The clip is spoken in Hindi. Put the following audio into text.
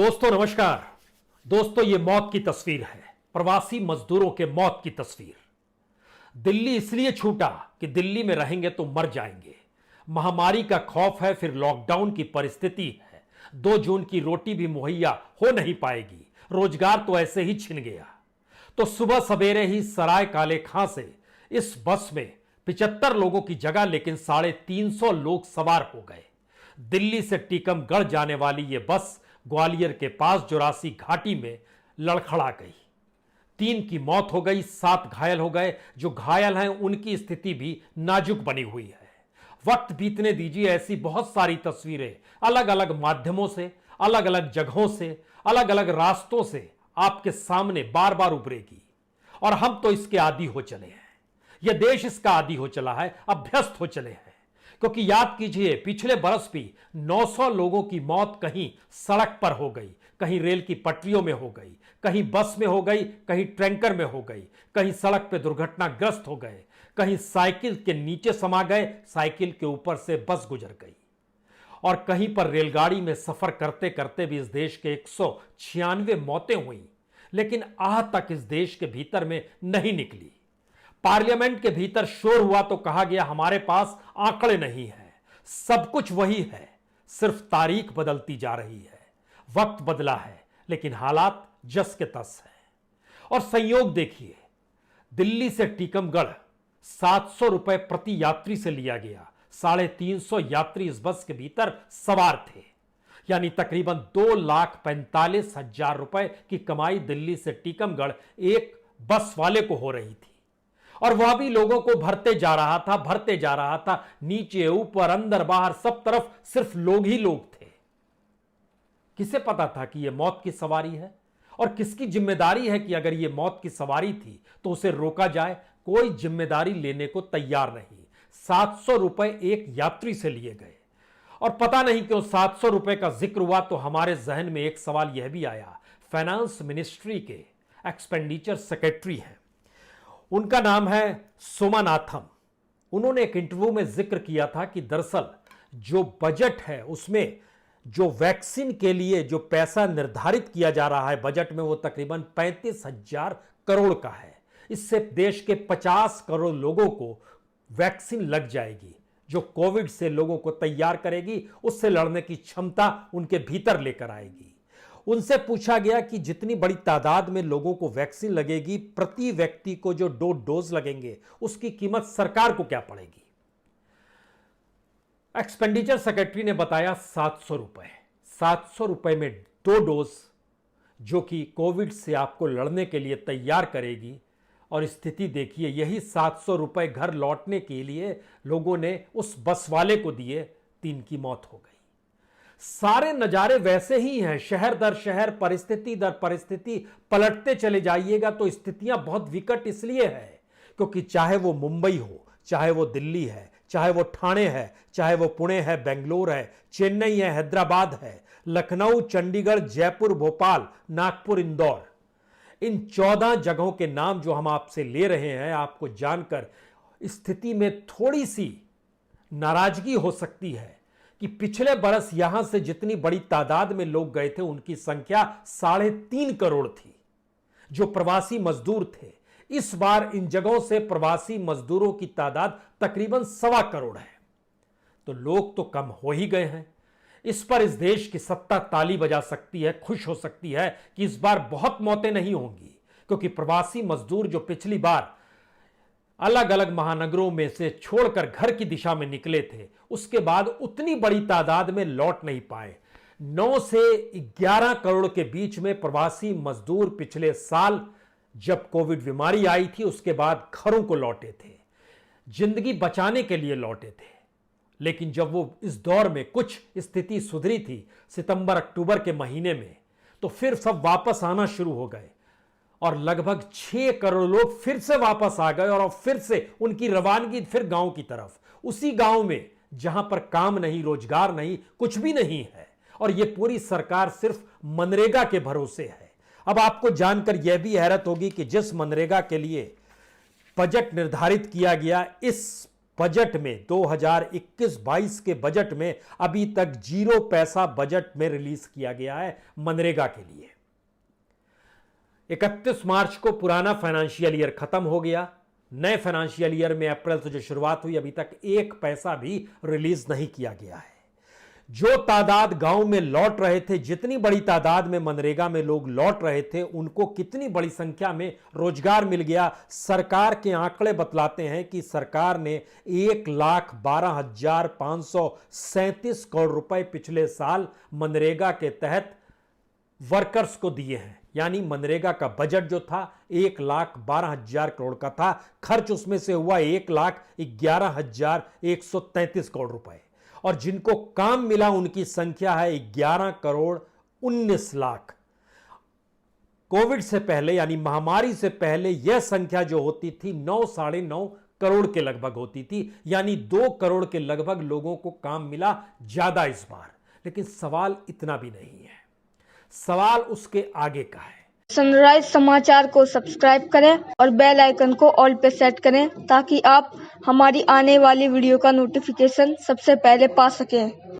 दोस्तों नमस्कार। दोस्तों ये मौत की तस्वीर है, प्रवासी मजदूरों के मौत की तस्वीर। दिल्ली इसलिए छूटा कि दिल्ली में रहेंगे तो मर जाएंगे। महामारी का खौफ है, फिर लॉकडाउन की परिस्थिति है। 2 जून की रोटी भी मुहैया हो नहीं पाएगी, रोजगार तो ऐसे ही छिन गया। तो सुबह सवेरे ही सराय काले खां से इस बस में 75 लोगों की जगह लेकिन 350 लोग सवार हो गए। दिल्ली से टीकमगढ़ जाने वाली यह बस ग्वालियर के पास जोरासी घाटी में लड़खड़ा गई। 3 की मौत हो गई, 7 घायल हो गए। जो घायल हैं उनकी स्थिति भी नाजुक बनी हुई है। वक्त बीतने दीजिए, ऐसी बहुत सारी तस्वीरें अलग अलग माध्यमों से, अलग अलग जगहों से, अलग अलग रास्तों से आपके सामने बार बार उभरेगी। और हम तो इसके आदी हो चले हैं, यह देश इसका आदी हो चला है, अभ्यस्त हो चले हैं। क्योंकि याद कीजिए, पिछले बरस भी 900 लोगों की मौत कहीं सड़क पर हो गई, कहीं रेल की पटरियों में हो गई, कहीं बस में हो गई, कहीं टैंकर में हो गई, कहीं सड़क पर दुर्घटनाग्रस्त हो गए, कहीं साइकिल के नीचे समा गए, साइकिल के ऊपर से बस गुजर गई, और कहीं पर रेलगाड़ी में सफर करते करते भी इस देश के 196 मौतें हुई। लेकिन आह तक इस देश के भीतर में नहीं निकली। पार्लियामेंट के भीतर शोर हुआ तो कहा गया हमारे पास आंकड़े नहीं है। सब कुछ वही है, सिर्फ तारीख बदलती जा रही है। वक्त बदला है लेकिन हालात जस के तस हैं। और संयोग देखिए, दिल्ली से टीकमगढ़ 700 रुपए प्रति यात्री से लिया गया। 350 यात्री इस बस के भीतर सवार थे, यानी तकरीबन 2,45,000 रुपए की कमाई दिल्ली से टीकमगढ़ एक बस वाले को हो रही थी। और वह भी लोगों को भरते जा रहा था, नीचे ऊपर अंदर बाहर सब तरफ सिर्फ लोग ही लोग थे। किसे पता था कि यह मौत की सवारी है, और किसकी जिम्मेदारी है कि अगर यह मौत की सवारी थी तो उसे रोका जाए? कोई जिम्मेदारी लेने को तैयार नहीं। 700 रुपए एक यात्री से लिए गए। और पता नहीं क्यों 700 रुपए का जिक्र हुआ तो हमारे जहन में एक सवाल यह भी आया। फाइनेंस मिनिस्ट्री के एक्सपेंडिचर सेक्रेटरी हैं, उनका नाम है सोमानाथम। उन्होंने एक इंटरव्यू में जिक्र किया था कि दरअसल जो बजट है उसमें जो वैक्सीन के लिए जो पैसा निर्धारित किया जा रहा है बजट में, वो तकरीबन 35,000 करोड़ का है। इससे देश के 50 करोड़ लोगों को वैक्सीन लग जाएगी, जो कोविड से लोगों को तैयार करेगी, उससे लड़ने की क्षमता उनके भीतर लेकर आएगी। उनसे पूछा गया कि जितनी बड़ी तादाद में लोगों को वैक्सीन लगेगी, प्रति व्यक्ति को जो 2 डोज लगेंगे उसकी कीमत सरकार को क्या पड़ेगी? एक्सपेंडिचर सेक्रेटरी ने बताया 700 रुपए। 700 रुपए में 2 डोज, जो कि कोविड से आपको लड़ने के लिए तैयार करेगी। और स्थिति देखिए, यही 700 रुपए घर लौटने के लिए लोगों ने उस बस वाले को दिए, 3 की मौत हो गई। सारे नजारे वैसे ही हैं, शहर दर शहर, परिस्थिति दर परिस्थिति पलटते चले जाइएगा तो स्थितियां बहुत विकट इसलिए है क्योंकि चाहे वो मुंबई हो, चाहे वो दिल्ली है, चाहे वो ठाणे है, चाहे वो पुणे है, बेंगलोर है, चेन्नई है, हैदराबाद है, लखनऊ, चंडीगढ़, जयपुर, भोपाल, नागपुर, इंदौर, इन 14 जगहों के नाम जो हम आपसे ले रहे हैं, आपको जानकर स्थिति में थोड़ी सी नाराजगी हो सकती है कि पिछले बरस यहां से जितनी बड़ी तादाद में लोग गए थे उनकी संख्या 3.5 करोड़ थी, जो प्रवासी मजदूर थे। इस बार इन जगहों से प्रवासी मजदूरों की तादाद तकरीबन 1.25 करोड़ है। तो लोग तो कम हो ही गए हैं। इस पर इस देश की सत्ता ताली बजा सकती है, खुश हो सकती है कि इस बार बहुत मौतें नहीं होंगी, क्योंकि प्रवासी मजदूर जो पिछली बार अलग अलग महानगरों में से छोड़कर घर की दिशा में निकले थे, उसके बाद उतनी बड़ी तादाद में लौट नहीं पाए। 9 से 11 करोड़ के बीच में प्रवासी मजदूर पिछले साल जब कोविड बीमारी आई थी उसके बाद घरों को लौटे थे, जिंदगी बचाने के लिए लौटे थे। लेकिन जब वो इस दौर में कुछ स्थिति सुधरी थी सितंबर अक्टूबर के महीने में, तो फिर सब वापस आना शुरू हो गए और लगभग 6 करोड़ लोग फिर से वापस आ गए और फिर से उनकी रवानगी फिर गांव की तरफ, उसी गांव में जहां पर काम नहीं, रोजगार नहीं, कुछ भी नहीं है। और यह पूरी सरकार सिर्फ मनरेगा के भरोसे है। अब आपको जानकर यह भी हैरत होगी कि जिस मनरेगा के लिए बजट निर्धारित किया गया, इस बजट में 2021-22 के बजट में अभी तक 0 पैसा बजट में रिलीज किया गया है मनरेगा के लिए। 31 मार्च को पुराना फाइनेंशियल ईयर खत्म हो गया। नए फाइनेंशियल ईयर में अप्रैल से जो शुरुआत हुई, अभी तक 1 पैसा भी रिलीज नहीं किया गया है। जो तादाद गांव में लौट रहे थे, जितनी बड़ी तादाद में मनरेगा में लोग लौट रहे थे, उनको कितनी बड़ी संख्या में रोजगार मिल गया। सरकार के आंकड़े बतलाते हैं कि सरकार ने 1,12,537 करोड़ रुपए पिछले साल मनरेगा के तहत वर्कर्स को दिए हैं। यानी मनरेगा का बजट जो था 1,12,000 करोड़ का था, खर्च उसमें से हुआ 1,11,133 करोड़ रुपए, और जिनको काम मिला उनकी संख्या है 11,19,00,000। कोविड से पहले यानी महामारी से पहले यह संख्या जो होती थी 9 साढ़े 9 करोड़ के लगभग होती थी, यानी 2 करोड़ के लगभग लोगों को काम मिला ज्यादा इस बार। लेकिन सवाल इतना भी नहीं है, सवाल उसके आगे का है। सनराइज समाचार को सब्सक्राइब करें और बेल आइकन को ऑल पे सेट करें ताकि आप हमारी आने वाली वीडियो का नोटिफिकेशन सबसे पहले पा सकें।